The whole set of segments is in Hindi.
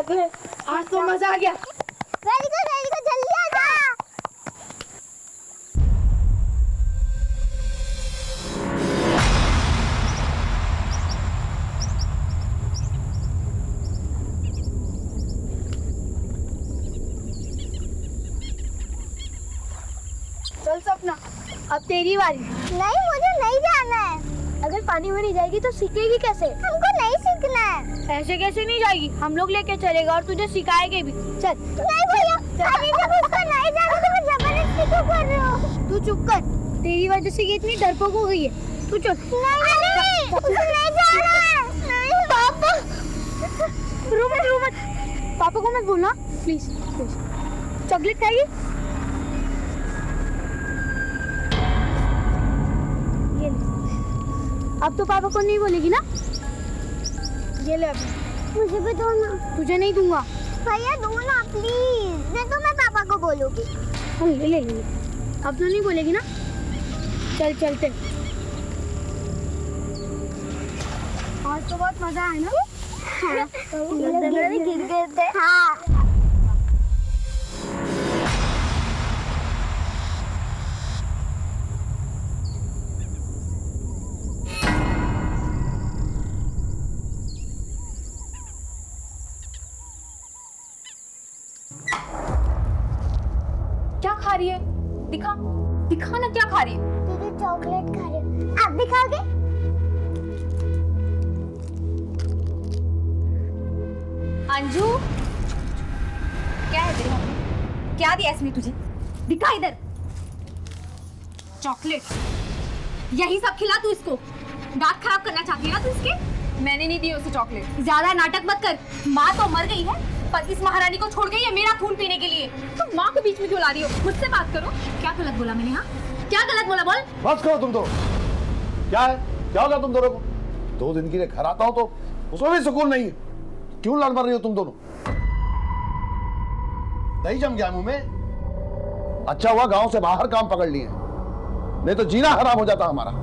चकले, आज तो मजा आ गया। वेरी गुड, जल्दी आ जा। चल सपना, अब तेरी बारी। नहीं, मुझे नहीं जाना है। अगर पानी में नहीं जाएगी तो सीखेगी कैसे? हमको नहीं सीखना है। ऐसे कैसे नहीं जाएगी? हम लोग लेके चलेगा और तुझे सिखाएंगे भी। चल। नहीं भैया, अरे जब उसको नहीं जाना तो मैं जबरदस्ती क्यों कर रही हूँ? तू चुप कर, तेरी वजह से ये इतनी डरपोक हो गई है। तू चल। नहीं, उसे नहीं जाना है। नहीं पापा, रो मत। पापा को मत बोलना, प्लीज प्लीज। चॉकलेट खाएगी? ये ले। अब तो पापा को नहीं बोलेगी ना? ये ले अभी। मुझे भी दो ना। तुझे नहीं दूंगा। भैया दो ना प्लीज, नहीं तो मैं पापा को बोलूंगी। ले। अब तो नहीं बोलेगी ना? चल चलते। आज तो बहुत मजा आया ना? हाँ। गिर गए थे। हाँ। क्या खा रही है? दिखा ना क्या खा रही है? दीदी चॉकलेट खा रही। आप भी खाओगे? अंजू, क्या है तेरे हाथ में? क्या दिया इसने तुझे? दिखा इधर। चॉकलेट, यही सब खिला तू इसको? दांत खराब करना चाहती है ना तू इसके? मैंने नहीं दी उसे चॉकलेट। ज्यादा नाटक मत कर। माँ तो मर गई है पर इस महारानी को छोड़ गई है मेरा खून पीने के लिए। तुम माँ को बीच में क्यों ला रही हो? मुझसे बात करो। क्या गलत बोला मैंने? हाँ, क्या गलत बोला? बोल। बस करो तुम तो। क्या है? क्या होगा तुम दोनों को? 2 दिन के लिए घर आता हूं तो उसमें भी सुकून नहीं है। क्यों लड़ मर रही हो तुम दोनों? दही जम गया मुंह में। अच्छा हुआ गांव से बाहर काम पकड़ लिए, नहीं तो जीना हराम हो जाता हमारा।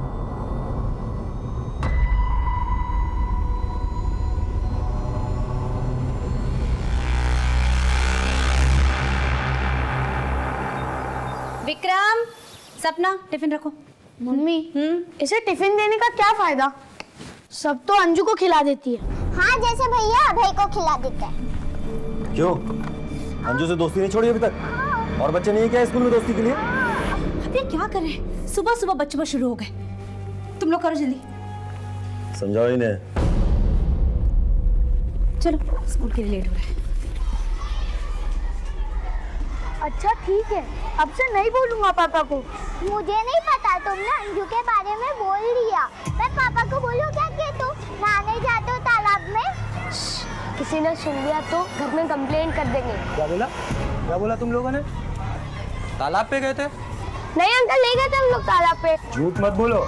विक्रम, सपना, टिफिन रखो। मम्मी, इसे टिफिन देने का क्या फायदा? सब तो अंजू को खिला देती है। हाँ, जैसे भैया अभय को खिला देते हैं। क्यों? अंजू से दोस्ती नहीं छोड़ी अभी तक? और बच्चे नहीं है क्या स्कूल में दोस्ती के लिए? अब ये क्या कर रहे हैं? सुबह सुबह बच्चे शुरू हो गए। तुम लोग करो जल्दी। समझाओ इन्हें। चलो, स्कूल के लिए लेट हो रहा है। अच्छा ठीक है, अब से नहीं बोलूंगा पापा को। मुझे नहीं पता, तुमने अंजू के बारे में बोल दिया। मैं पापा को बोलूं क्या कि तुम नहाने जाते हो तालाब में? किसी ने सुन लिया तो घर में कंप्लेंट कर देंगे। क्या बोला तुम लोगों ने? तालाब पे गए थे? नहीं अंकल, ले गए थे हम लोग तालाब पे। झूठ मत बोलो,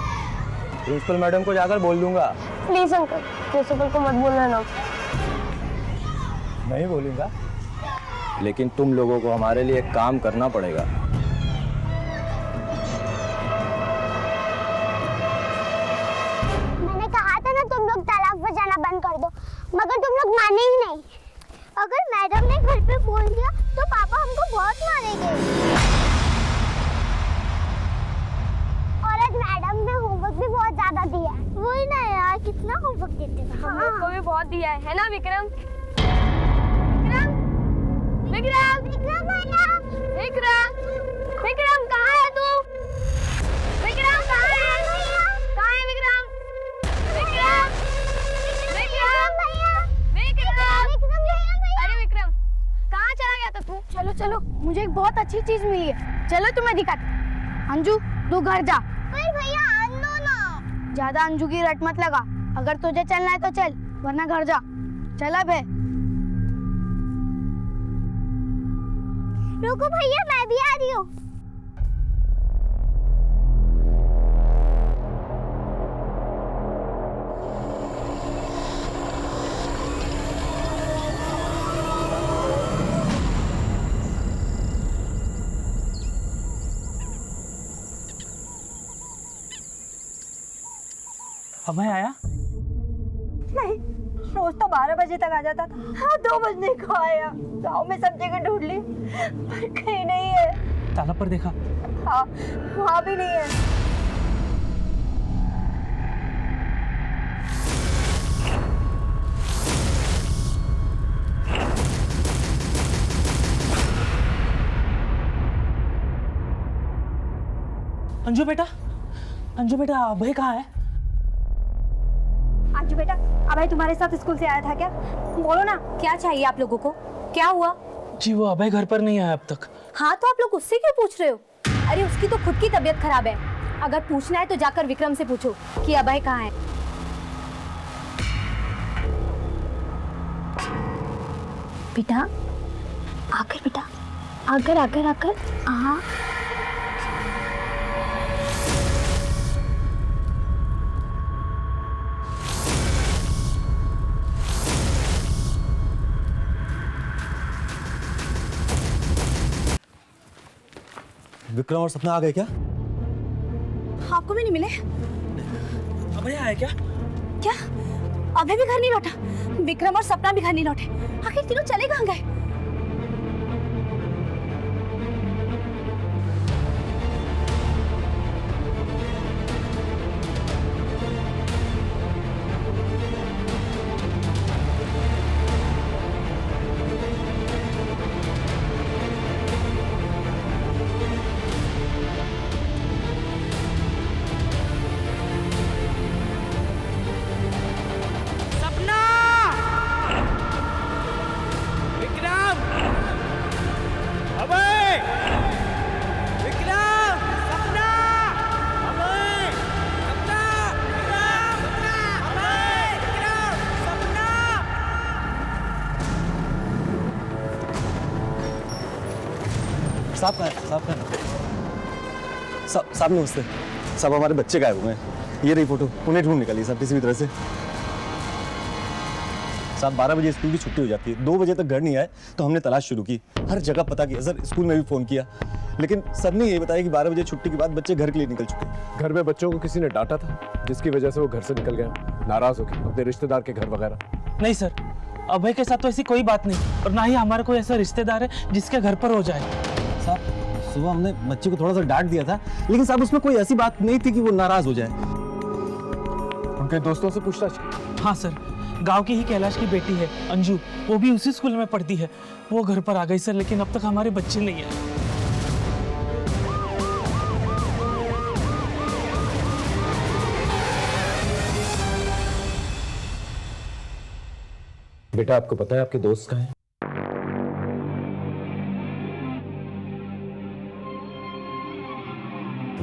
प्रिंसिपल मैडम को जाकर बोल दूंगा। प्लीज अंकल, प्रिंसिपल को मत बोलना ना। नहीं बोलूंगा, लेकिन तुम लोगों को हमारे लिए एक काम करना पड़ेगा। मैंने कहा था ना तुम लोग तालाब पर जाना बंद कर दो, मगर तुम लोग माने ही नहीं। अगर मैडम ने घर पे बोल दिया तो पापा हमको बहुत मारेंगे। और आज मैडम ने होमवर्क भी बहुत ज्यादा दिया है। वही ना यार, कितना होमवर्क देते हैं। हम लोग को भी बहुत दिया है ना विक्रम? विक्रम भैया, विक्रम कहाँ है तू? विक्रम कहाँ है? कहाँ है विक्रम? अरे विक्रम, कहाँ चला गया था तू? चलो, मुझे एक बहुत अच्छी चीज मिली है। चलो तुम्हें दिखाते। अंजू, तू घर जा। पर भैया आनो ना। ज्यादा अंजू की रट मत लगा। अगर तुझे चलना है तो चल, वरना घर जा। चल अब है। रुको भैया, मैं भी आ रही हूँ। अभय आया? नहीं, रोज तो 12 बजे तक आ जाता था। हाँ 2 बजने को आया, गाँव में सब जगह ढूंढ ली पर कहीं नहीं है। ताला पर देखा? हाँ वहाँ भी नहीं है। अंजू बेटा, अंजू बेटा, अभय कहाँ है? अंजू बेटा, अभय तुम्हारे साथ स्कूल से आया था क्या? बोलो ना, क्या चाहिए आप लोगों को? क्या हुआ? जी वो अभय घर पर नहीं आया अब तक। हाँ तो आप लोग उससे क्यों पूछ रहे हो? अरे उसकी तो खुद की तबीयत खराब है। अगर पूछना है तो जाकर विक्रम से पूछो कि अभय कहाँ है। बेटा आकर, बेटा आकर आकर आकर। हाँ विक्रम और सपना आ गए क्या? आपको भी नहीं मिले? अभय आया क्या? क्या अभय भी घर नहीं लौटा? विक्रम और सपना भी घर नहीं लौटे? आखिर तीनों चले कहाँ गए? साहब कहाँ है? साहब कहाँ है? साहब नमस्ते। साहब हमारे बच्चे गायब हुए हैं। ये रही फोटो, उन्हें ढूंढ निकाली साहब किसी भी तरह से। साहब 12 बजे स्कूल की छुट्टी हो जाती है, 2 बजे तक घर नहीं आए तो हमने तलाश शुरू की, हर जगह पता किया सर, स्कूल में भी फ़ोन किया, लेकिन सर ने ये बताया कि 12 बजे छुट्टी के बाद बच्चे घर के लिए निकल चुके। घर में बच्चों को किसी ने डांटा था जिसकी वजह से वो घर से निकल गए, नाराज होकर अपने रिश्तेदार के घर वगैरह? नहीं सर, अभय के साथ तो ऐसी कोई बात नहीं, और ना ही हमारा कोई ऐसा रिश्तेदार है जिसके घर पर हो जाए। साहब सुबह हमने बच्चे को थोड़ा सा डांट दिया था, लेकिन साहब उसमें कोई ऐसी बात नहीं थी कि वो नाराज हो जाए। उनके दोस्तों से पूछताछ? हाँ सर, गांव की ही कैलाश की बेटी है अंजू, वो भी उसी स्कूल में पढ़ती है, वो घर पर आ गई सर, लेकिन अब तक हमारे बच्चे नहीं है। बेटा आपको पता है आपके दोस्त कहाँ हैं?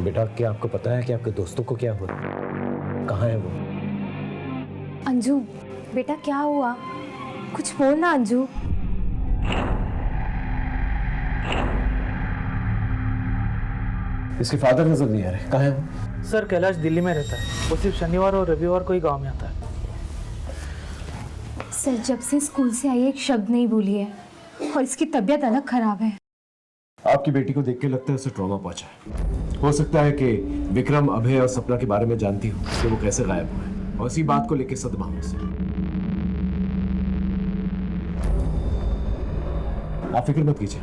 बेटा क्या आपको पता है कि आपके दोस्तों को क्या हुआ? कहाँ है वो? अंजू बेटा क्या हुआ? कुछ बोल ना अंजू। इसके फादर नजर नहीं आ रहे, कहाँ है वो? सर कैलाश दिल्ली में रहता है, वो सिर्फ शनिवार और रविवार को ही गाँव में आता है। सर जब से स्कूल से आई एक शब्द नहीं बोली है, और इसकी तबीयत अलग खराब है। आपकी बेटी को देख के लगता है उसे ट्रॉमा पहुंचा है। हो सकता है कि विक्रम, अभय और सपना के बारे में जानती हो कि वो कैसे गायब हुए, और इसी बात को लेकर सदमा हो उसे। आप फिक्र मत कीजिए,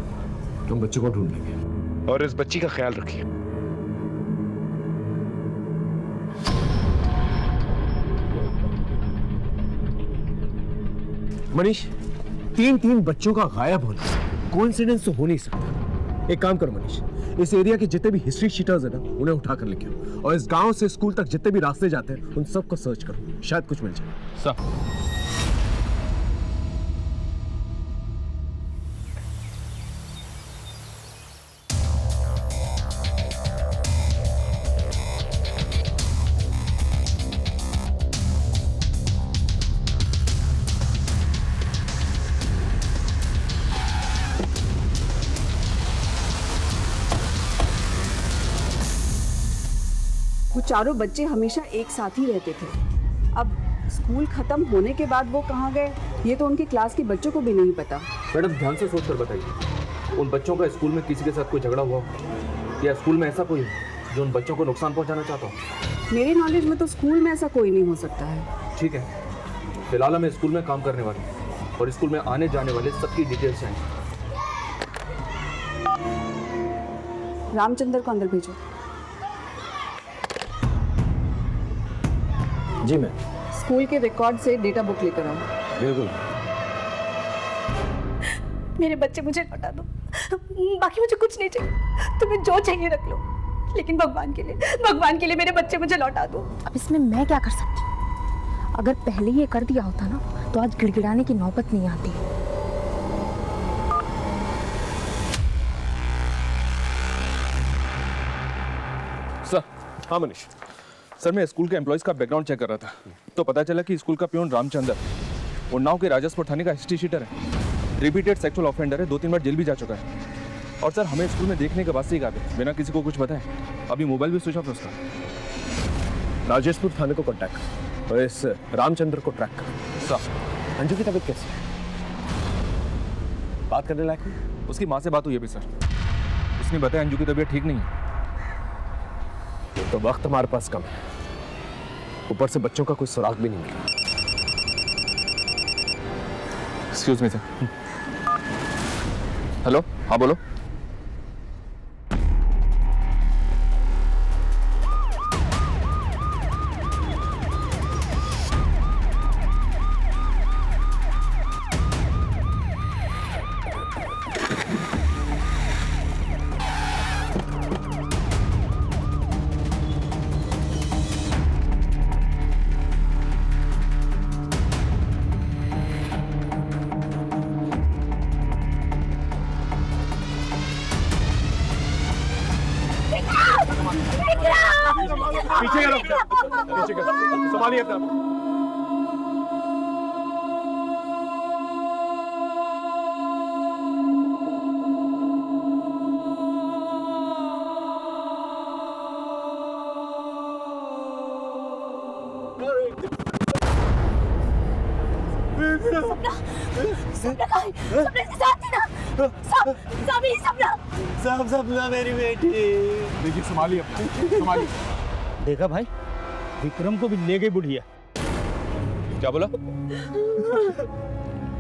हम बच्चों को ढूंढ लेंगे और इस बच्ची का ख्याल रखिए। मनीष, तीन बच्चों का गायब होना कोइंसिडेंस तो हो नहीं सकता। एक काम करो मनीष, इस एरिया के जितने भी हिस्ट्री शीटर्स हैं ना, उन्हें उठा कर लेके आओ, और इस गांव से स्कूल तक जितने भी रास्ते जाते हैं उन सबको सर्च करो, शायद कुछ मिल जाए। सब वो चारों बच्चे हमेशा एक साथ ही रहते थे। अब स्कूल खत्म होने के बाद वो कहाँ गए, ये तो उनकी क्लास के बच्चों को भी नहीं पता। मैडम ध्यान से सोच कर बताइए, उन बच्चों का स्कूल में किसी के साथ कोई झगड़ा हुआ या स्कूल में ऐसा कोई जो उन बच्चों को नुकसान पहुंचाना चाहता हो? मेरे नॉलेज में तो स्कूल में ऐसा कोई नहीं हो सकता है। ठीक है, फिलहाल मैं स्कूल में काम करने वाला हूँ और स्कूल में आने जाने वाले सबकी डिटेल्स चाहिए। रामचंद्र को अंदर भेजो। जी मैम। स्कूल के रिकॉर्ड से डेटा बुक लेकर आओ। बिल्कुल। मेरे बच्चे मुझे लौटा दो, बाकी मुझे कुछ नहीं चाहिए। तुम्हें जो चाहिए रख लो, लेकिन भगवान के लिए मेरे बच्चे मुझे लौटा दो। अब इसमें मैं क्या कर सकती हूँ? अगर पहले ये कर दिया होता ना तो आज गिड़गिड़ाने की नौबत नहीं आती। सर। हाँ मनीष। सर, मैं स्कूल के एम्प्लॉयज़ का बैकग्राउंड चेक कर रहा था, तो पता चला कि स्कूल का प्यून रामचंद्र उन्नाव के राजस्पुर थाने का हिस्ट्री शीटर है, रिपीटेड सेक्सुअल ऑफेंडर है, 2-3 बार जेल भी जा चुका है। और सर, हमें स्कूल में देखने के बाद से ही गायब है, बिना किसी को कुछ बताए। अभी मोबाइल भी स्विच ऑफ है उसका। राजस्पुर थाने को कांटेक्ट कर और इस रामचंद्र को ट्रैक कर। सर। अंजू की तबीयत कैसी है? बात करने लायक हुई? उसकी माँ से बात हुई अभी सर, उसने बताया अंजू की तबीयत ठीक नहीं है। तो वक्त हमारे पास कम है, ऊपर से बच्चों का कोई सुराग भी नहीं मिला। Excuse me sir. हेलो, हाँ बोलो। पीछे करो, पीछे करो, संभालिए अपना। सपना मेरी बेटी। देखिए, संभालिए अपना, संभालिए। देखा भाई, विक्रम को भी ले गई बुढ़िया। क्या बोला?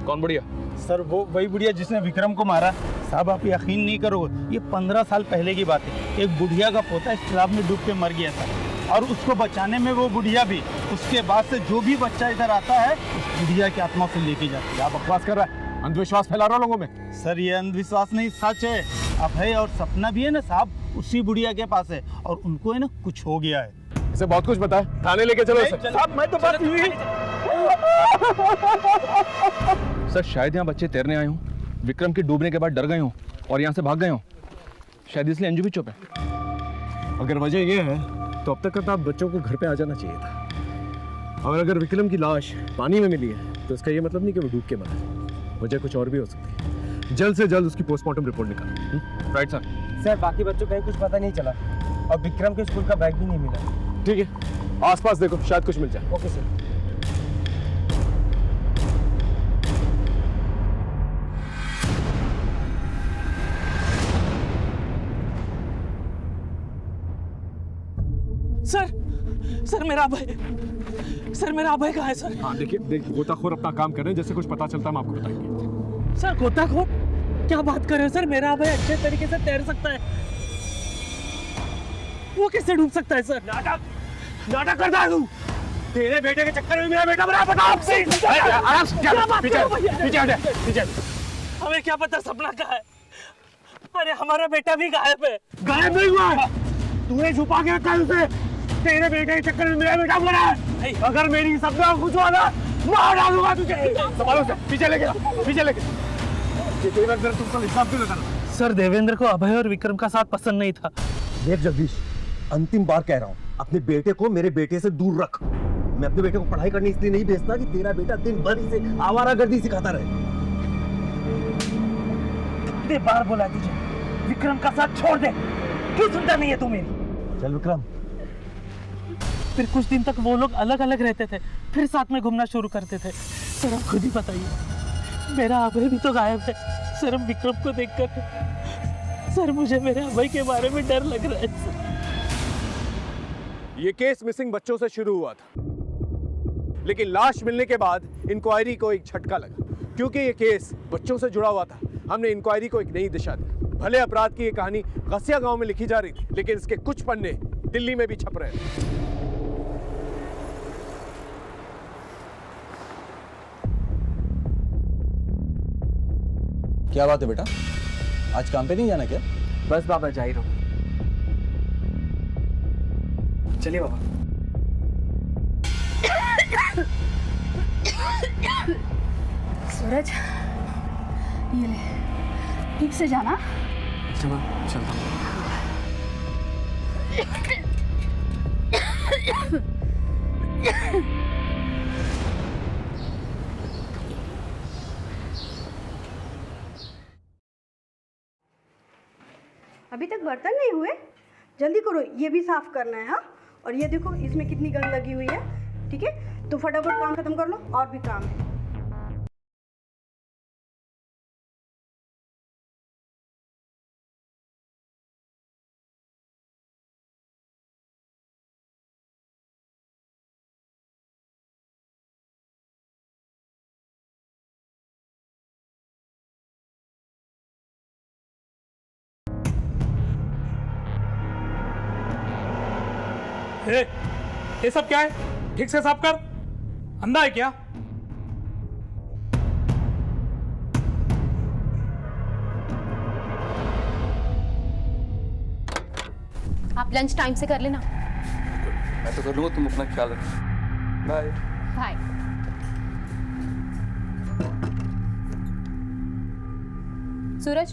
कौन बुढ़िया? सर वो वही बुढ़िया जिसने विक्रम को मारा। साहब आप यकीन नहीं करोगे, ये 15 साल पहले की बात है। एक बुढ़िया का पोता इस तालाब में डूब के मर गया था और उसको बचाने में वो बुढ़िया भी। उसके बाद से जो भी बच्चा इधर आता है उस बुढ़िया की आत्मा से लेके जाती है। क्या बकवास कर रहा है? अंधविश्वास फैला रहा लोगों में। सर ये अंधविश्वास नहीं, सच है। अभय और सपना भी है ना साहब, उसी बुढ़िया के पास है और उनको है ना कुछ हो गया है। इसे बहुत कुछ पता है, थाने लेके चलो इसे। साहब मैं तो बात हुई। सर, शायद यहाँ बच्चे तैरने आए हों, विक्रम के डूबने के बाद डर गए हों और यहाँ से भाग गए हों। शायद इसलिए अंजू भी चुप है। अगर वजह ये है तो अब तक आप बच्चों को घर पे आ जाना चाहिए था। और अगर विक्रम की लाश पानी में मिली है तो इसका ये मतलब नहीं कि वो डूब के मरा है। वजह कुछ और भी हो सकती है। जल्द से जल्द उसकी पोस्टमार्टम रिपोर्ट निकालो। Right sir. सर बाकी बच्चों का कुछ पता नहीं चला और विक्रम के स्कूल का बैग भी नहीं मिला। ठीक है, आसपास देखो, शायद कुछ मिल जाए। Okay sir. सर मेरा अभय कहाँ है सर? हाँ देखिए, गोताखोर अपना काम कर रहे हैं, जैसे कुछ पता चलता है हम आपको बताएंगे। सर गोताखोर? क्या बात कर रहे हो सर? मेरा अभय अच्छे तरीके से तैर सकता है, वो कैसे डूब सकता है सर? नाटक करता है तू। तेरे बेटे के चक्कर में मेरा बेटा बना। बताओ पीछे। हमें क्या पता सपना कहाँ है? अरे हमारा बेटा भी गायब है। गायब नहीं हुआ है, तूने छुपा के रखा है उसे। तेरे बेटे के चक्कर में मेरा बेटा बना है। अगर मेरी सपना कुछ हुआ ना, मार डालूंगा तुझे। संभालो से, पीछे लेके। तुमको हिसाब क्यों लगाना? सर देवेंद्र को अभय और विक्रम का साथ पसंद नहीं था। देख जगदीश, अंतिम बार कह रहा हूँ, अपने बेटे को मेरे बेटे से दूर रख। मैं अपने बेटे को पढ़ाई करने इसलिए नहीं भेजता कि तेरा बेटा दिन भर इसे आवारागर्दी सिखाता रहे। कितने बार बोला तुझे, विक्रम का साथ छोड़ दे, क्यों सुनता नहीं है तू मेरी? चल विक्रम। फिर कुछ दिन तक वो लोग अलग अलग रहते थे, फिर साथ में घूमना शुरू करते थे। सर आप खुद ही बताइए, मेरा अभय भी तो गायब है। सर अब विक्रम को देखकर सर मुझे मेरे अभय के बारे में डर लग रहा है सर। ये केस मिसिंग बच्चों से शुरू हुआ था, लेकिन लाश मिलने के बाद इंक्वायरी को एक झटका लगा, क्योंकि ये केस बच्चों से जुड़ा हुआ था। हमने इंक्वायरी को एक नई दिशा दी। भले अपराध की ये कहानी गसिया गांव में लिखी जा रही थी, लेकिन इसके कुछ पन्ने दिल्ली में भी छप रहे थे। क्या बात है बेटा, आज काम पे नहीं जाना क्या? बस बाबा जा ही रहा हूँ। चलिए बाबा। सूरज, ये ले, ठीक से जाना। चलो चलता हूँ। अभी तक बर्तन नहीं हुए, जल्दी करो, ये भी साफ करना है। हाँ, और ये देखो इसमें कितनी गंद लगी हुई है। ठीक है, तो फटाफट काम खत्म कर लो, और भी काम है। ये सब क्या है? ठीक से साफ कर। अंधा है क्या? आप लंच टाइम से कर लेना। मैं तो कर लूंगा, तुम अपना ख्याल रखो। Bye bye. सूरज,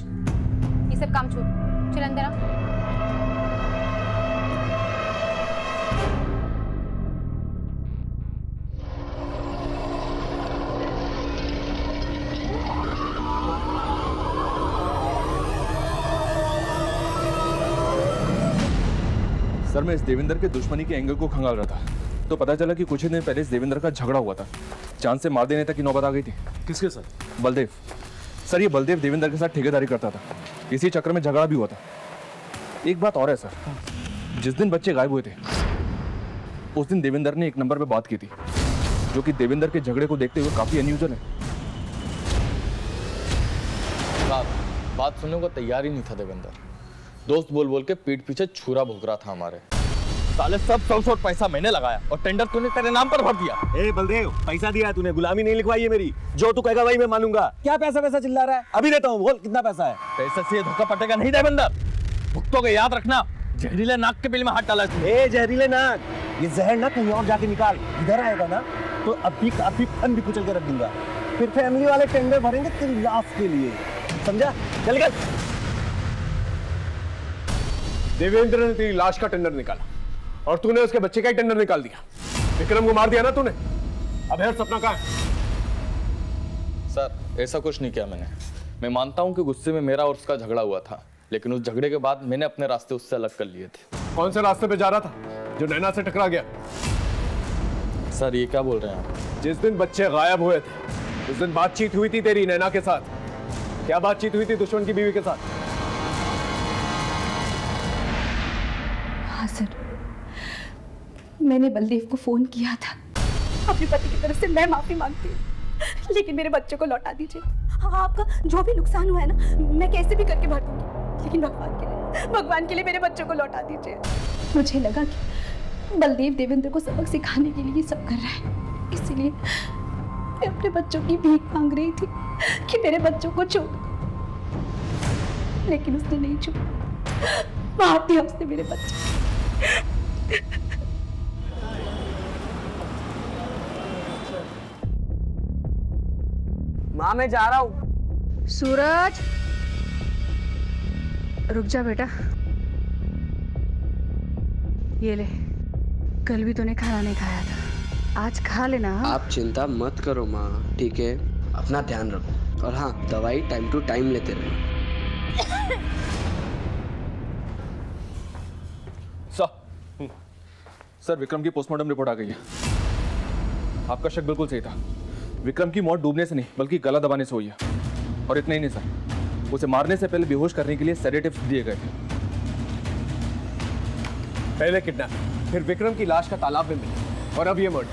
ये सब काम छोड़, चल अंदर आ। सर, मैं इस देवेंद्र के दुश्मनी के एंगल को खंगाल रहा था, तो पता चला कि कुछ ही दिन पहले इस देवेंद्र का झगड़ा हुआ था। चांद से मार देने तक की नौबत आ गई थी। किसके साथ? बलदेव। सर, ये बलदेव देवेंद्र के साथ ठेकेदारी करता था, इसी चक्कर में झगड़ा भी हुआ था। एक बात और है सर, जिस दिन बच्चे गायब हुए थे उस दिन देवेंद्र ने एक नंबर पे बात की थी, जो कि देवेंद्र के झगड़े को देखते हुए काफी अनयूजुअल है। बात सुनने को तैयार ही नहीं था देवेंद्र। दोस्त बोल बोल के पीठ पीछे छुरा भोग रहा था हमारे। साले सब 100 पैसा मैंने लगाया और टेंडर तूने तेरे नाम पर भर दिया। ए बलदेव, पैसा दिया है तूने, गुलामी नहीं लिखवाई है मेरी। जो तू कहेगा वही मैं मानूंगा। क्या पैसा वैसा चिल्ला रहा है? अभी देता हूँ, बोल कितना पैसा है? पैसे से धोखा पटेगा नहीं देवेंद्र। भुगतोगे, याद रखना। जहरीले नाक के बिल में हाथ डाला तूने। ए जहरीले नाक, ये जहर ना कहीं और जाके निकाल। इधर आएगा ना तो अभी काफी फन भी कुचल के रख दूंगा। फिर फैमिली वाले टेंडर भरेंगे तेरी लाश के लिए, समझा? चल गया। देवेंद्र ने तेरी लाश का टेंडर निकाला और तूने उसके बच्चे का ही टेंडर निकाल दिया। विक्रम को मार दिया ना तूने। अब है सपना कहाँ है? सर, ऐसा कुछ नहीं किया मैंने। मैं मानता हूँ कि गुस्से में मेरा और उसका झगड़ा हुआ था, लेकिन उस झगड़े के बाद मैंने अपने रास्ते उससे अलग कर लिए थे। कौन से रास्ते पे जा रहा था जो नैना से टकरा गया? सर, ये क्या बोल रहे हैं आप? जिस दिन बच्चे गायब हुए थे उस दिन बातचीत हुई थी तेरी नैना के साथ। क्या बातचीत हुई थी दुश्मन की बीवी के साथ? हाँ सर, मैंने बलदेव को फोन किया था। अपने पति की तरफ से मैं माफी मांगती हूँ, लेकिन मेरे बच्चों को लौटा दीजिए। हाँ, आपका जो भी नुकसान हुआ है ना, मैं कैसे भी करके भर दूंगी, लेकिन भगवान के लिए मेरे बच्चों को लौटा दीजिए। मुझे लगा कि बलदेव देवेंद्र को सबक सिखाने के लिए सब कर रहा है, इसीलिए मैं अपने बच्चों की भीख मांग रही थी कि मेरे बच्चों को छोड़, लेकिन उसने नहीं छोड़ा। मार दिया उसने मेरे बच्चे। माँ, मैं जा रहा हूँ। सूरज, रुक जा बेटा। ये ले, कल भी तूने खाना नहीं खाया था, आज खा लेना। आप चिंता मत करो माँ, ठीक है? अपना ध्यान रखो, और हाँ, दवाई टाइम टू टाइम लेते रहो। सर, विक्रम की पोस्टमार्टम रिपोर्ट आ गई है। आपका शक बिल्कुल सही था। विक्रम की मौत डूबने से नहीं बल्कि गला दबाने से हुई है। और इतना ही नहीं सर, उसे मारने से पहले बेहोश करने के लिए सेडेटिव्स दिए गए थे। पहले किडनैप, फिर विक्रम की लाश का तालाब में मिली, और अब ये मर्डर।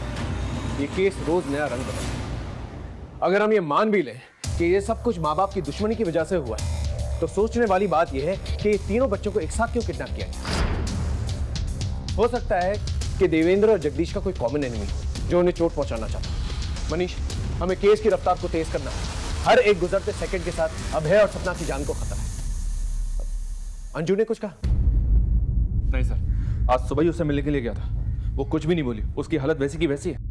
ये केस रोज नया रंग बदलता। अगर हम ये मान भी लें कि ये सब कुछ माँ बाप की दुश्मनी की वजह से हुआ है, तो सोचने वाली बात यह है कि ये तीनों बच्चों को एक साथ क्यों किडनैप किया गया। हो सकता है कि देवेंद्र और जगदीश का कोई कॉमन एनिमी जो उन्हें चोट पहुंचाना चाहता। मनीष, हमें केस की रफ्तार को तेज करना है। हर एक गुजरते सेकंड के साथ अभय और सपना की जान को खतरा है। अंजू ने कुछ कहा? नहीं सर, आज सुबह ही उससे मिलने के लिए गया था, वो कुछ भी नहीं बोली, उसकी हालत वैसी की वैसी है।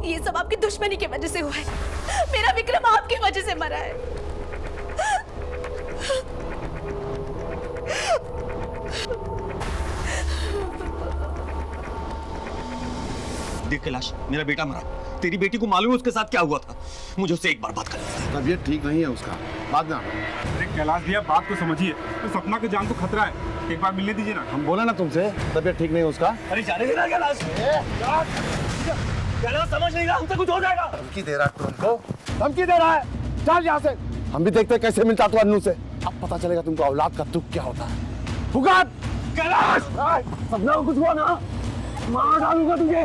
ये सब आपकी दुश्मनी की वजह से हुआ है। मेरा विक्रम आपकी वजह से मरा है। देख कैलाश, मेरा बेटा मरा, तेरी बेटी को मालूम है उसके साथ क्या हुआ था? मुझे उससे एक बार बात करनी है। तबीयत ठीक नहीं है उसका, बाद में। अरे कैलाश भैया, बात को समझिए, तो सपना की जान को खतरा है, एक बार मिलने दीजिए ना। हम बोला ना तुमसे, तबीयत ठीक नहीं है उसका। अरे जाने देना कैलाश। कैलाश समझ नहीं रहा, हमसे कुछ हो जाएगा। धमकी दे रहा है तुमको, धमकी दे रहा है। चल यहाँ से, हम भी देखते हैं कैसे मिलता तू अन्नू से। अब पता चलेगा तुमको औलाद का दुख क्या होता है। पुकार कैलाश, सपना को कुछ हुआ ना, मार डालूंगा तुझे।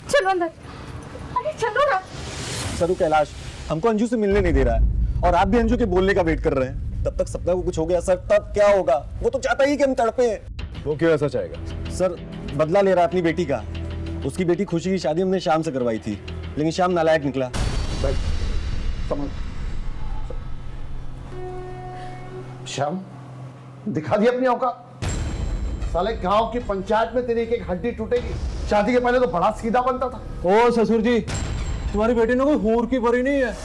चलो अंदर। अरे चलो ना। सरू, कैलाश हमको अंजू से मिलने नहीं दे रहा है और आप भी अंजू के बोलने का वेट कर रहे हैं। तब तक सपना को कुछ हो गया सर, तब क्या होगा? वो तो चाहता ही कि हम तड़पे हैं। वो क्यों ऐसा चाहेगा? सर बदला ले रहा अपनी बेटी का। उसकी बेटी खुशी की शादी हमने शाम से करवाई थी, लेकिन शाम नालायक निकला। समझ श्याम, दिखा दी अपनी औकात। साले गांव की पंचायत में तेरी एक हड्डी टूटेगी। शादी के पहले तो बड़ा सीधा बनता था। ओ ससुर जी, तुम्हारी बेटी ने कोई हूर की परी नहीं है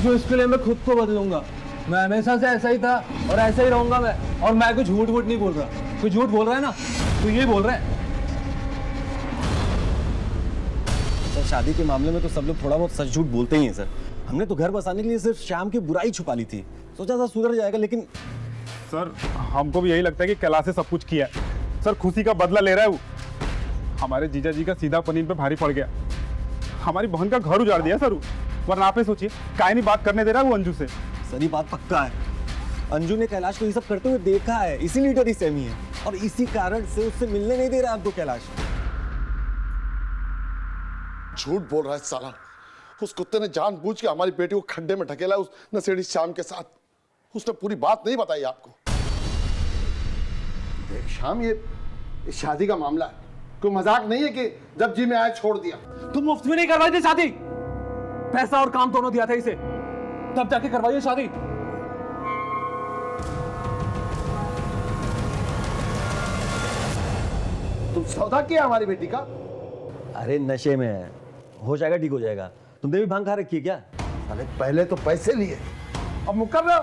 जो इसके लिए मैं खुद को बदलूंगा। मैं हमेशा से ऐसा ही था और ऐसा ही रहूंगा मैं। और मैं कोई झूठ वूठ नहीं बोल रहा। कोई झूठ बोल रहा है ना तो ये बोल रहा है। सर शादी के मामले में तो सब लोग थोड़ा बहुत सच झूठ बोलते ही हैं सर। हमने तो घर बसाने के लिए सिर्फ शाम की बुराई छुपा ली थी, सोचा था सुधर जाएगा, लेकिन सर हमको भी यही लगता है कि कैलाश से सब कुछ किया है। सर खुशी का बदला ले रहा है वो। हमारे जीजा जी का सीधा पनीर पे भारी पड़ गया, हमारी बहन का घर उजाड़ दिया सर। वरना आप ही सोचिए, काहे नहीं बात करने दे रहा है वो अंजू से। सर ये बात पक्का है, अंजू ने कैलाश को ये सब करते हुए देखा है, इसीलिए डरी सहमी है और इसी कारण से उससे मिलने नहीं दे रहा आपको कैलाश। झूठ बोल रहा है साला। उस कुत्ते ने जानबूझ के हमारी बेटी को खड्डे में ढकेला उस नशेड़ी श्याम के साथ। उसने पूरी बात नहीं बताई आपको। देख श्याम, ये शादी का मामला है, कोई मजाक नहीं है कि जब जी में आया छोड़ दिया। तुम मुफ्त में नहीं करवाई थी शादी, पैसा और काम दोनों दिया था इसे, तब जाके करवाइए शादी। तुम सौदा किया हमारी बेटी का? अरे नशे में है, हो जाएगा, ठीक हो जाएगा। तुमने भी भांग खा रखी है क्या? साले पहले तो पैसे लिए, अब मुकर रहे हो।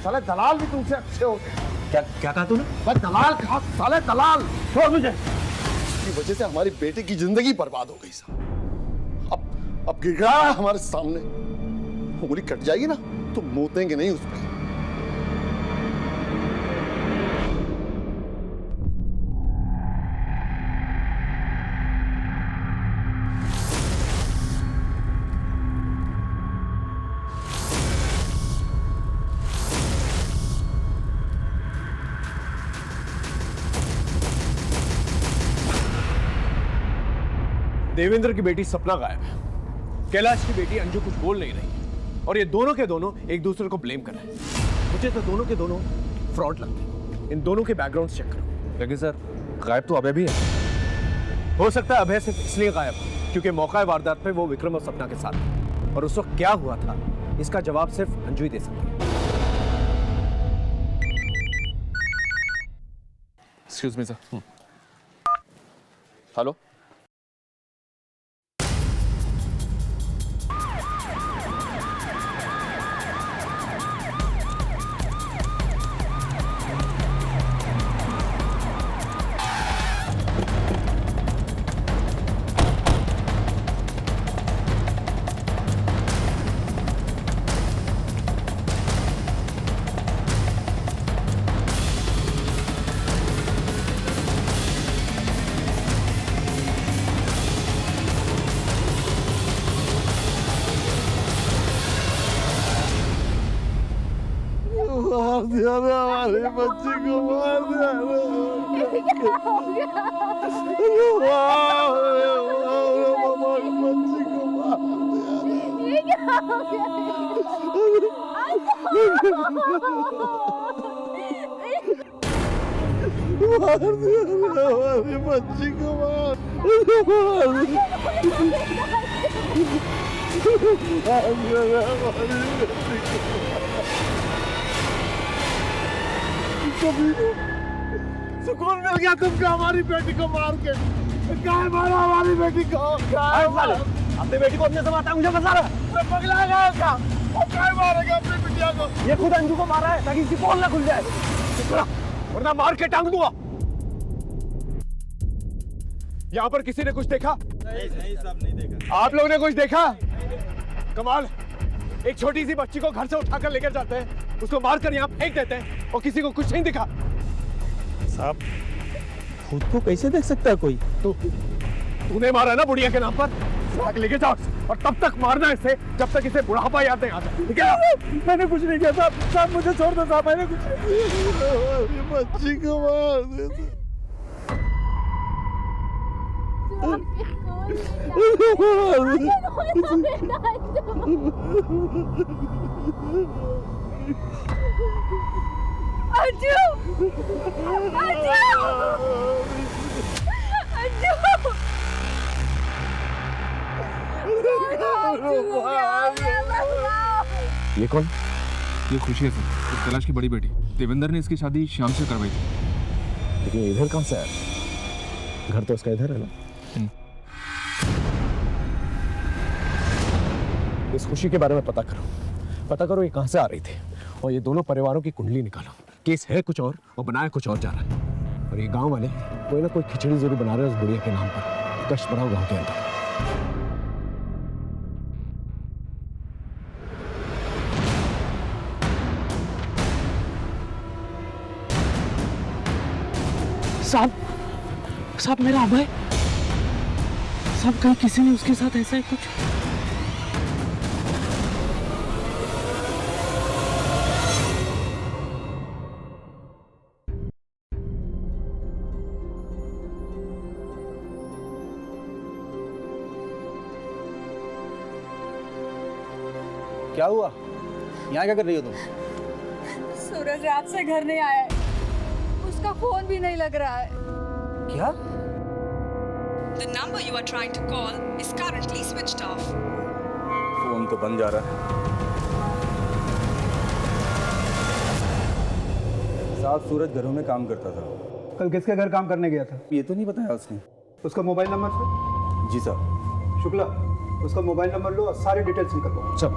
साले दलाल भी तुमसे अच्छे हो गए। क्या क्या कहा तूने? दलाल कहा, साले दलाल। छोड़ मुझे। इसकी वजह से हमारी बेटी की जिंदगी बर्बाद हो गई साहब। अब गिड़गिड़ा है हमारे सामने। उंगली कट जाएगी ना तो मोतेंगे नहीं उस पर। देवेंद्र की बेटी सपना गायब है, कैलाश की बेटी अंजू कुछ बोल नहीं रही और ये दोनों के दोनों एक दूसरे को ब्लेम कर रहे हैं। मुझे तो दोनों के दोनों फ्रॉड लगते हैं। इन दोनों के बैकग्राउंड चेक करो। लेकिन सर गायब तो अभय भी है। हो सकता है अभय सिर्फ इसलिए गायब क्योंकि मौका वारदात पे वो विक्रम और सपना के साथ था और उस वक्त क्या हुआ था इसका जवाब सिर्फ अंजू ही दे सकती है। Excuse me sir. हेलो मार दिया रे हमारी बच्ची को, मार दिया रे। हमारी बच्ची को मार दिया रे हमारी बच्ची को, मार सुकून मिल गया तुमको हमारी बेटी को मार के। क्या मारा हमारी बेटी को? अपनी बेटी को अपने से मारता है, मुझे फंसा रहा है। पगला गया क्या? और क्या मारेगा अपनी बिटिया को? ये खुद अंजू को मारा है ताकि इसकी पोल ना खुल जाए, वरना मार के टांग दूंगा। यहाँ पर किसी ने कुछ देखा? नहीं साहब, नहीं देखा। आप लोगों ने कुछ देखा? कमाल, एक छोटी सी बच्ची को घर से उठाकर लेकर जाते हैं, उसको मारकर यहाँ फेंक देते हैं और किसी को कुछ नहीं दिखा। साहब खुद को कैसे देख सकता है कोई? तूने मारा ना बुढ़िया के नाम पर, लेके जाओ और तब तक मारना इसे जब तक इसे बुढ़ापा याद नहीं आता, ठीक है? मैंने कुछ नहीं किया साहब, साहब मुझे छोड़ दो साहब, मैंने कुछ बच्ची को मार दे। अंजू, ये कौन? ये खुशी है सर, इस कैलाश की बड़ी बेटी। देवेंद्र ने इसकी शादी शाम से करवाई थी। लेकिन इधर कहाँ से आया? घर तो उसका इधर है ना। इस खुशी के बारे में पता करो ये कहाँ से आ रही थी, और ये दोनों परिवारों की कुंडली निकालो। केस है कुछ और बनाया कुछ और जा रहा है, और ये गांव वाले कोई ना कोई खिचड़ी जरूर बना रहे हैं उस बुढ़िया के नाम पर। कष्ट बढ़ाओ गांव के अंदर। साहब मेरा अभय साहब, कहीं किसी ने उसके साथ ऐसा ही कुछ? क्या हुआ? यहाँ क्या कर रही हो तुम? सूरज रात से घर नहीं आया है, उसका फोन भी नहीं लग रहा है। क्या? The number you are trying to call is currently switched off. Phone तो बंद जा रहा है। साहब सूरज घरों में काम करता था। कल किसके घर काम करने गया था? ये तो नहीं बताया उसने। उसका मोबाइल नंबर सर? जी साहब। शुक्ला, उसका मोबाइल नंबर लो और सारी डिटेल्स निकलवाओ। सब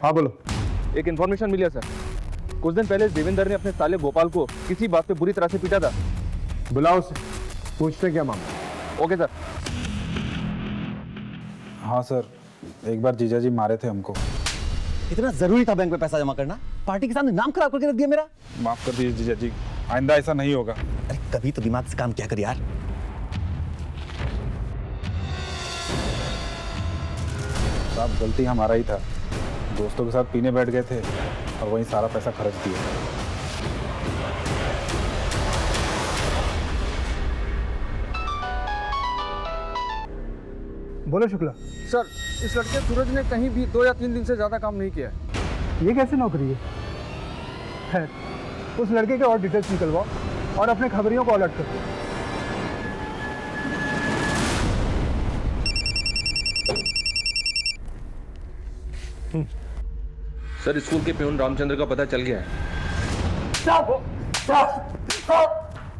हाँ बोलो। एक इन्फॉर्मेशन मिली है सर, कुछ दिन पहले देवेंद्र ने अपने साले गोपाल को किसी बात पे बुरी तरह से पीटा था। बुलाओ उसे, पूछते क्या मामला। Okay sir. हाँ सर, एक बार जीजा जी मारे थे हमको। इतना जरूरी था बैंक में पैसा जमा करना? पार्टी के सामने नाम खराब करके रख दिया मेरा। माफ कर दीजिए जीजा जी, आइंदा ऐसा नहीं होगा। अरे कभी तो दिमाग से काम किया कर यार। साहब गलती हमारा ही था, दोस्तों के साथ पीने बैठ गए थे और वहीं सारा पैसा खर्च दिया। बोलो शुक्ला। सर, इस लड़के सूरज ने कहीं भी 2 या 3 दिन से ज्यादा काम नहीं किया है। ये कैसी नौकरी है? खैर, उस लड़के के और डिटेल्स निकलवाओ और अपने खबरियों को अलर्ट करो। सर, स्कूल के प्यून रामचंद्र का पता चल गया है।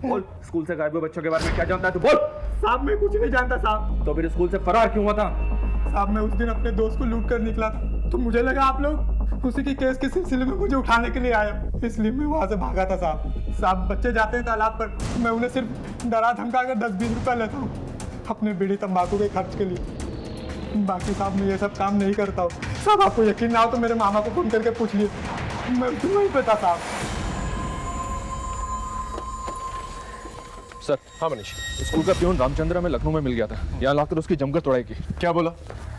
बोल, स्कूल से गायब हुए बच्चों के बारे में क्या जानता है तू? बोल। साहब मैं कुछ नहीं जानता साहब। तो फिर स्कूल से फरार क्यों हुआ था? साहब मैं उस दिन अपने दोस्त को लूट कर निकला था, तो मुझे लगा आप लोग उसी की केस के सिलसिले में मुझे उठाने के लिए आए, इसलिए मैं वहाँ से भागा था साहब। साहब बच्चे जाते हैं तालाब पर, मैं उन्हें सिर्फ डरा धमका कर 10-20 रुपये लेता हूँ अपने बीड़ी तंबाकू के खर्च के लिए। बाकी साहब मैं ये सब काम नहीं करता हूँ। साहब आपको यकीन ना हो तो मेरे मामा को फोन करके पूछ लिए, मैं नहीं पता साहब। सर। हाँ मनीष। स्कूल का प्यून रामचंद्र में लखनऊ में मिल गया था, यहाँ लाकर उसकी जमकर तोड़ाई की। क्या बोला?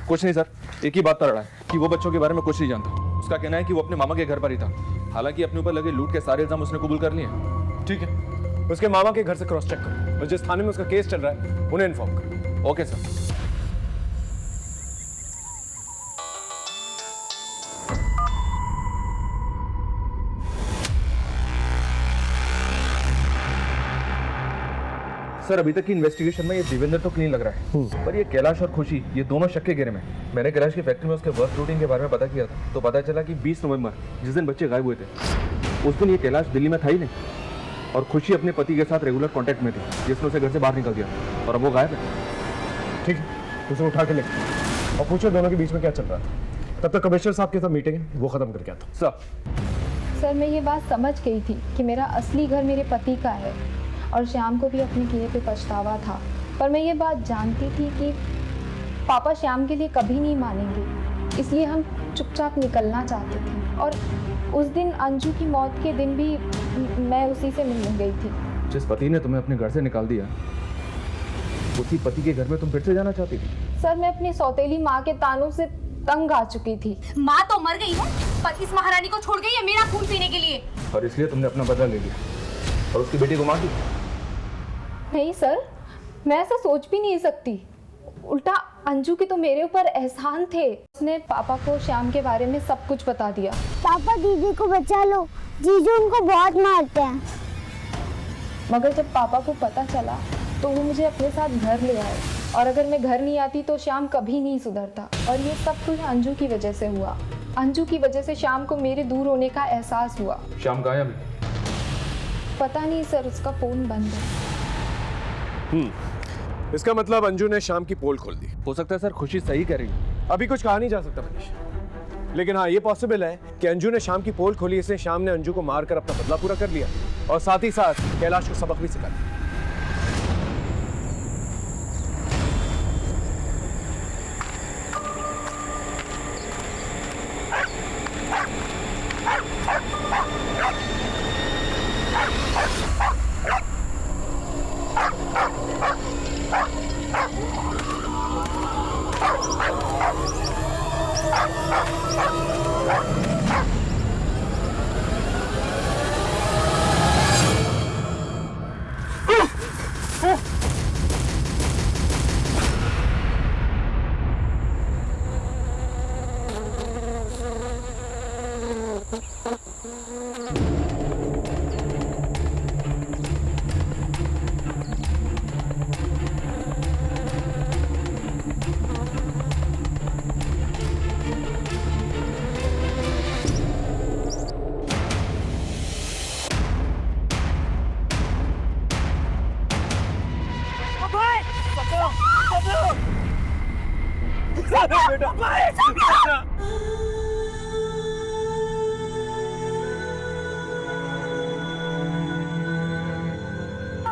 कुछ नहीं सर, एक ही बात पर अड़ा है कि वो बच्चों के बारे में कुछ नहीं जानता। उसका कहना है कि वो अपने मामा के घर पर ही था, हालांकि अपने ऊपर लगे लूट के सारे इल्जाम उसने कबूल कर लिए। ठीक है, उसके मामा के घर से क्रॉस चेक करो और जिस थाने में उसका केस चल रहा है उन्हें इन्फॉर्म करो। Okay sir. सर अभी तक की इन्वेस्टिगेशन में ये देवेंद्र तो क्लीन लग रहा है, पर ये कैलाश और खुशी ये दोनों शक के घेरे में। मैंने कैलाश की फैक्ट्री में उसके वर्क रूटीन के बारे में पता किया था, तो पता चला कि 20 नवंबर जिस दिन बच्चे गायब हुए थे उस दिन ये कैलाश दिल्ली में था ही नहीं, और खुशी अपने पति के साथ रेगुलर कांटेक्ट में थी, जिसने उसे घर से बाहर निकल दिया और अब वो गायब है। ठीक है, उसे उठा के ले और पूछो दोनों के बीच में क्या चल रहा था। तब तक कमिश्नर साहब के साथ मीटिंग है, वो खत्म करके आता। सर मैं ये बात समझ गई थी कि मेरा असली घर मेरे पति का है और श्याम को भी अपने किए पे पछतावा था, पर मैं ये बात जानती थी कि पापा श्याम के लिए कभी नहीं मानेंगे, इसलिए हम चुपचाप निकलना चाहते थे। और उस दिन अंजू की मौत के दिन भी मैं उसी से मिलने गई थी। जिस पति ने तुम्हें अपने घर से निकाल दिया, उसी पति के घर में तुम फिर से जाना चाहती थी? सर मैं अपनी सौतेली माँ के तानों से तंग आ चुकी थी। माँ तो मर गई है, पर इस महारानी को छोड़ गई है मेरा खून पीने के लिए। और इसलिए तुमने अपना बदला ले लिया और उसकी बेटी को मार दी? नहीं सर, मैं ऐसा सोच भी नहीं सकती। उल्टा अंजू के तो मेरे ऊपर एहसान थे। उसने पापा को श्याम के बारे में सब कुछ बता दिया। पापा दीदी को बचा लो, जीजू उनको बहुत मारते हैं। मगर जब पापा को पता चला तो वो मुझे अपने साथ घर ले आए, और अगर मैं घर नहीं आती तो श्याम कभी नहीं सुधरता। और ये सब कुछ अंजू की वजह से हुआ। अंजू की वजह से श्याम को मेरे दूर होने का एहसास हुआ। श्याम कहाँ है अभी? पता नहीं सर, उसका फोन बंद है। इसका मतलब अंजू ने शाम की पोल खोल दी। हो सकता है सर खुशी सही कह रही है। अभी कुछ कहा नहीं जा सकता मनीष, लेकिन हाँ ये पॉसिबल है कि अंजू ने शाम की पोल खोली, इसलिए शाम ने अंजू को मारकर अपना बदला पूरा कर लिया और साथ ही साथ कैलाश को सबक भी सिखा दिया।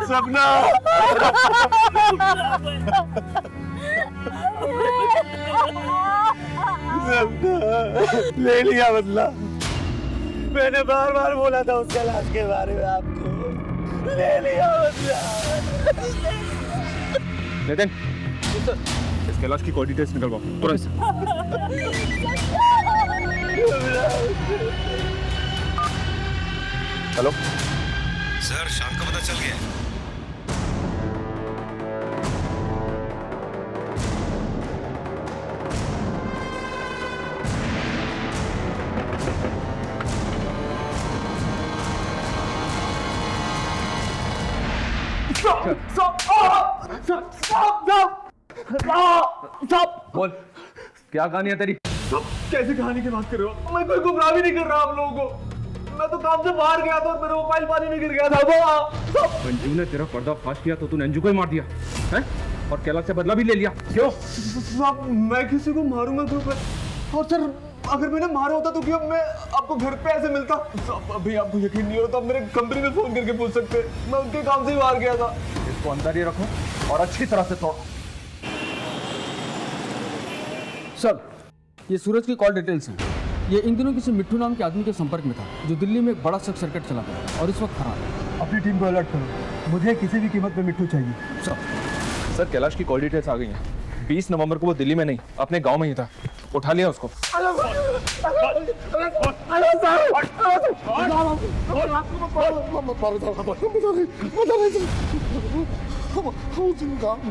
सपना ले लिया बदला। मैंने बार बार बोला था उस कैलाश के बारे में आपको, ले लिया बदला। नितिन, इस कैलाश की कोई डिटेल्स निकलवाओ तुरंत। हेलो सर, शाम का पता चल गया है। बोल, क्या कहानी है तेरी? कैसी कहानी की बात कर रहे हो? मैं कोई गुमराह भी नहीं कर रहा आप लोगों को। मैं तो काम से बाहर गया था और मेरा मोबाइल पानी में गिर गया था। अंजू ने तेरा पर्दाफाश किया तो तूने अंजू को ही मार दिया है और कैलाश से बदला भी ले लिया। क्यों? मैं किसी को मारूंगा क्यों? और सर अगर मैंने मारा होता तो क्या मैं आपको घर पे ऐसे मिलता? अभी आपको यकीन नहीं हो तो आप मेरे कंपनी में फोन करके पूछ सकते। मैं उनके काम से ही बाहर गया था। इसको अंदर ही रखो और अच्छी तरह से तोड़। सर ये सूरज की कॉल डिटेल्स हैं। ये इन दिनों किसी मिट्टू नाम के आदमी के संपर्क में था जो दिल्ली में एक बड़ा शॉर्ट सर्किट चला गया और इस वक्त फरार है। अपनी टीम को अलर्ट करो, मुझे किसी भी कीमत पे मिट्टू चाहिए। सर कैलाश की कॉल डिटेल्स आ गई हैं। 20 नवंबर को वो दिल्ली में नहीं अपने गांव में ही था। उठा लिया उसको।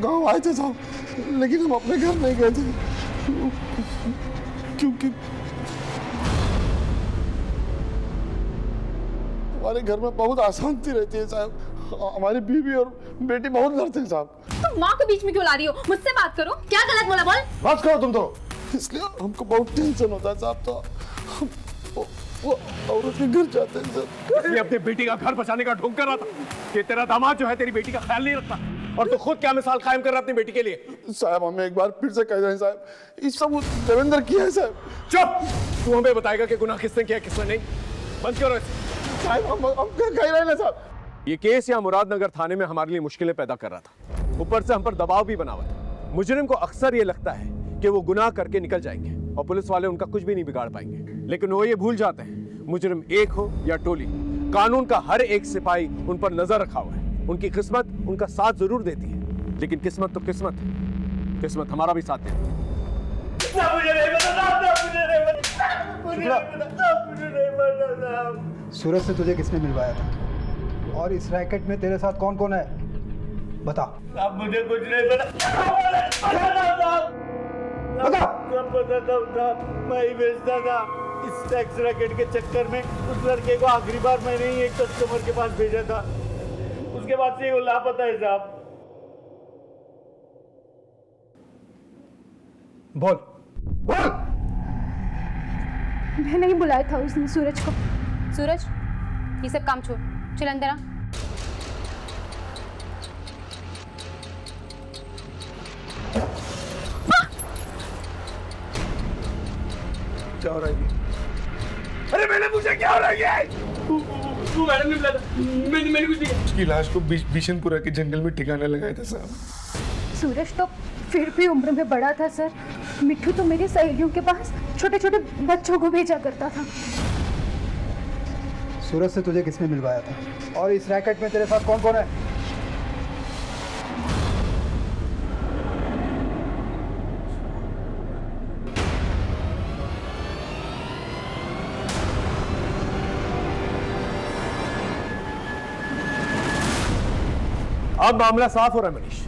गाँव आए थे साहब, लेकिन हम अपने घर नहीं गए थे क्योंकि हमारे घर में बहुत अशांति रहती है साहब। हमारी बीवी और बेटी बहुत लड़ते हैं साहब। तुम माँ को बीच में क्यों ला रही हो? मुझसे बात करो। क्या गलत बोला बोल? बस करो तुम तो। इसलिए हमको बहुत टेंशन होता है साहब, तो वो औरत के घर जाते हैं सर। इसलिए अपनी बेटी का घर बचाने का ढोंग कर रहा था कि तेरा दामाद जो है तेरी बेटी का ख्याल नहीं रखता, और तू खुद क्या मिसाल कायम कर रहा है अपनी बेटी के लिए। साहब हमें एक बार फिर से कह रहे हैं साहब, इस सब देवेंद्र किया है साहब। चुप! तू हमें बताएगा कि गुनाह किसने किया किसने नहीं। बंद करो साहब, हम क्या कह रहे हैं ना साहब। ये केस यहाँ मुरादनगर थाने में हमारे लिए मुश्किलें पैदा कर रहा था, ऊपर से हम पर दबाव भी बना हुआ था। मुजरिम को अक्सर ये लगता है कि वो गुनाह करके निकल जाएंगे और पुलिस वाले उनका कुछ भी नहीं बिगाड़ पाएंगे, लेकिन वो ये भूल जाते हैं मुजरिम एक हो या टोली, कानून का हर एक सिपाही उन पर नजर रखा हुआ है। उनकी किस्मत उनका साथ जरूर देती है, लेकिन किस्मत तो किस्मत है, किस्मत हमारा भी साथ देती है। सूरज से तुझे किसने मिलवाया था, और इस रैकेट में तेरे साथ कौन कौन है, बता। अब मुझे कुछ नहीं पता। मैं ही बेचता था। इस टैक्स रैकेट के चक्कर में उस लड़के को आखिरी बार मैंने ही एक कस्टमर के पास भेजा था, उसके बाद से वो लापता है साहब। बोल बोल। मैंने ही बुलाया था उसने सूरज को। सूरज, ये सब काम छोड़, चल अंदर आ। क्या हो रहा है? अरे मैंने पूछा क्या हो रहा है? तू मैडम ने बुलाया था, मैंने कुछ नहीं किया। उसकी लाश को बिशनपुरा के जंगल में ठिकाने लगाया था साहब। सूरज तो फिर भी उम्र में बड़ा था सर। मिट्टू तो मेरी सहेलियों के पास छोटे छोटे बच्चों को भेजा करता था। सूरज से तुझे किसने मिलवाया था, और इस रैकेट में तेरे साथ कौन कौन है? अब मामला साफ हो रहा है मनीष।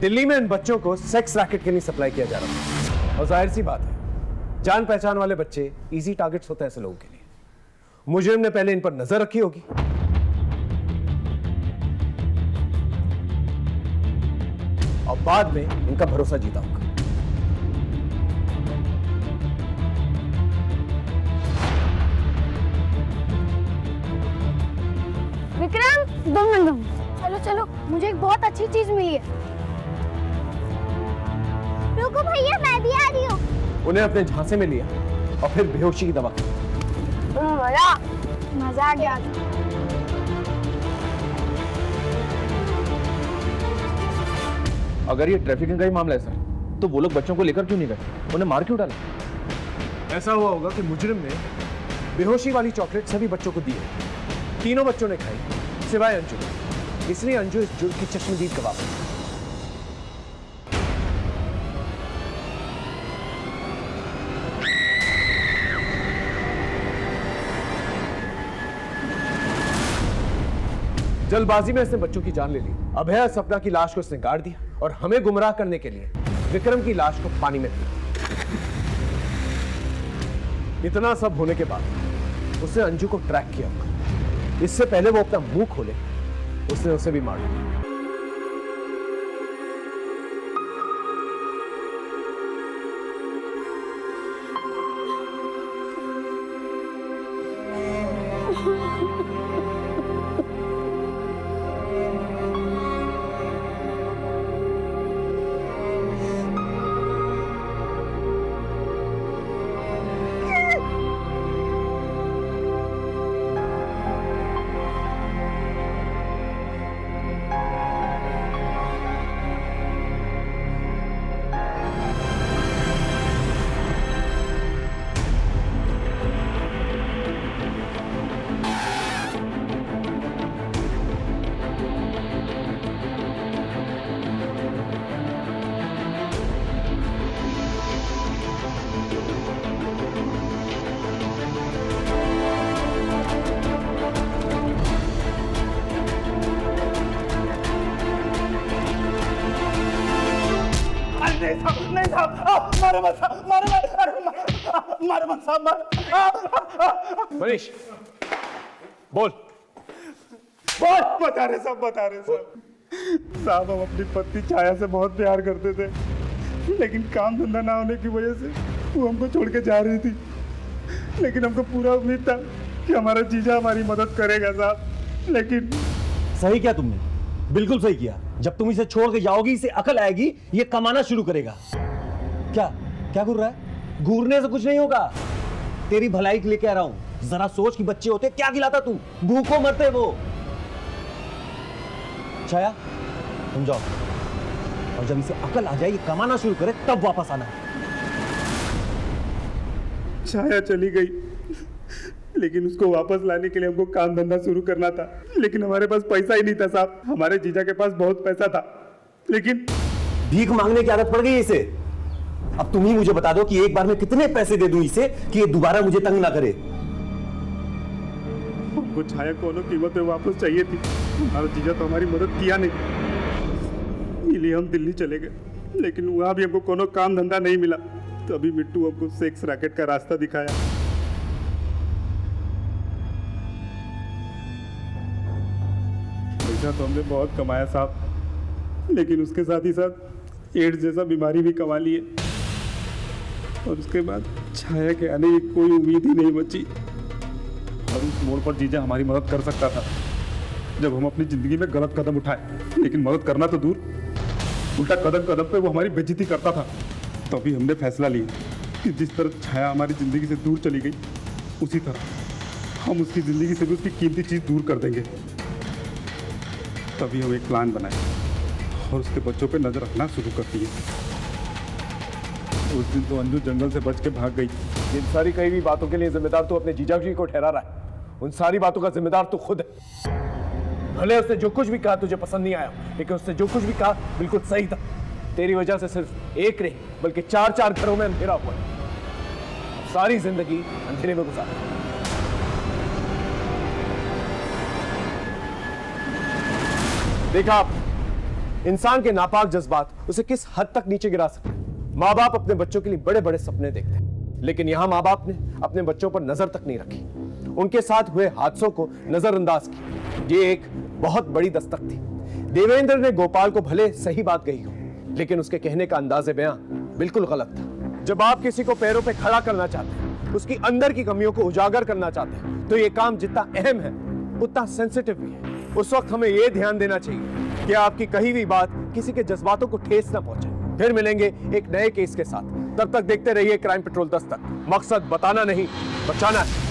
दिल्ली में इन बच्चों को सेक्स रैकेट के लिए सप्लाई किया जा रहा है, और जाहिर सी बात है जान पहचान वाले बच्चे इजी टारगेट्स होते हैं ऐसे लोगों के लिए। मुजरिम ने पहले इन पर नजर रखी होगी, और बाद में इनका भरोसा जीता होगा। विक्रम, 2 मिनट। चलो चलो, मुझे एक बहुत अच्छी चीज मिली है। रुको भैया, मैं भी आ रही हूँ। उन्हें अपने झांसे में लिया और फिर बेहोशी की दवा की। मजा आ गया। अगर ये ट्रैफिकिंग का ही मामला है सर, तो वो लोग बच्चों को लेकर क्यों नहीं गए? उन्हें मार क्यों डाला? ऐसा हुआ होगा कि मुजरिम ने बेहोशी वाली चॉकलेट सभी बच्चों को दी है। तीनों बच्चों ने खाई सिवाय अंजू, इसलिए अंजू इस जुर्म की चश्मदीद गवाह है। जल्दबाजी में इसने बच्चों की जान ले ली। अभय सपना की लाश को इसने गाड़ दिया और हमें गुमराह करने के लिए विक्रम की लाश को पानी में फेंका। इतना सब होने के बाद उसने अंजू को ट्रैक किया होगा। इससे पहले वो अपना मुंह खोले उसने उसे भी मार दिया। मारो मत साहब, मारो मत, अरे मारो मत साहब, मारो। मनीष बोल बोल। बता रहे साहब, बता रहे साहब। साहब हम अपनी पत्नी छाया से बहुत प्यार करते थे, लेकिन काम धंधा ना होने की वजह से वो हमको छोड़ के जा रही थी। लेकिन हमको पूरा उम्मीद था कि हमारा जीजा हमारी मदद करेगा साहब, लेकिन सही किया तुमने, बिल्कुल सही किया। जब तुम इसे छोड़ के जाओगी इसे अकल आएगी, ये कमाना शुरू करेगा। क्या क्या घूर रहा है? घूरने से कुछ नहीं होगा, तेरी भलाई के लिए कह रहा हूं। जरा सोच कि बच्चे होते क्या खिलाता तू, भूखों मरते वो। छाया तुम जाओ, और जब इसे अकल आ जाए ये कमाना शुरू करे तब वापस आना। छाया चली गई, लेकिन उसको वापस लाने के लिए हमको काम धंधा शुरू करना था, लेकिन हमारे पास पैसा ही नहीं था साहब। हमारे जीजा के पास बहुत पैसा था, लेकिन भीख मांगने की आदत पड़ गई इसे। अब तुम ही मुझे बता दो कि एक बार में कितने पैसे दे दूं इसे कि ये दोबारा मुझे तंग ना करे। हमको छाया कोनो कीमत में वापस चाहिए थी। हमारा जीजा तो हमारी मदद किया नहीं, इसलिए हम दिल्ली चले गए, लेकिन वहां भी हमको कोनो काम धंधा नहीं मिला। तो अभी मिट्टू हमको सेक्स रैकेट का रास्ता दिखाया। पैसा तो हमने बहुत कमाया साहब, लेकिन उसके साथ ही साथ एड्स जैसा बीमारी भी कमा ली है, और उसके बाद छाया के आने की कोई उम्मीद ही नहीं बची। और उस मोड़ पर जीजा हमारी मदद कर सकता था जब हम अपनी जिंदगी में गलत कदम उठाए, लेकिन मदद करना तो दूर, उल्टा कदम कदम पे वो हमारी बेइज्जती करता था। तभी हमने फैसला लिया कि जिस तरह छाया हमारी जिंदगी से दूर चली गई, उसी तरह हम उसकी जिंदगी से भी उसकी कीमती चीज दूर कर देंगे। तभी हम एक प्लान बनाए और उसके बच्चों पे नजर रखना शुरू कर दिए। उस दिन तो अंजू जंगल से बच के भाग गई। इन सारी कही हुई बातों के लिए जिम्मेदार तू अपने जीजा जी को ठहरा रहा है। उन सारी बातों का जिम्मेदार तू खुद है। भले उसने जो कुछ भी कहा तुझे पसंद नहीं आया, लेकिन उसने जो कुछ भी कहा बिल्कुल सही था। तेरी वजह से सिर्फ एक नहीं बल्कि 4-4 घरों में अंधेरा हुआ है। सारी जिंदगी अंधेरे में गुजारी। देखा आप, इंसान के नापाक जज्बात उसे किस हद तक नीचे गिरा सकते हैं। माँ बाप अपने बच्चों के लिए बड़े बड़े सपने देखते हैं, लेकिन यहां माँ बाप ने अपने बच्चों पर नजर तक नहीं रखी। उनके साथ हुए हादसों को नजरअंदाज किया। ये एक बहुत बड़ी दस्तक थी। देवेंद्र ने गोपाल को भले सही बात कही हो, लेकिन उसके कहने का अंदाज़े बयां बिल्कुल गलत था। जब आप किसी को पैरों पे खड़ा करना चाहते हैं, उसकी अंदर की कमियों को उजागर करना चाहते हैं, तो ये काम जितना अहम है उतना सेंसिटिव भी है। उस वक्त हमें यह ध्यान देना चाहिए कि आपकी कही हुई बात किसी के जज्बातों को ठेस ना पहुंचे। फिर मिलेंगे एक नए केस के साथ। तब तक देखते रहिए क्राइम पेट्रोल दस्तक। मकसद बताना नहीं, बचाना है।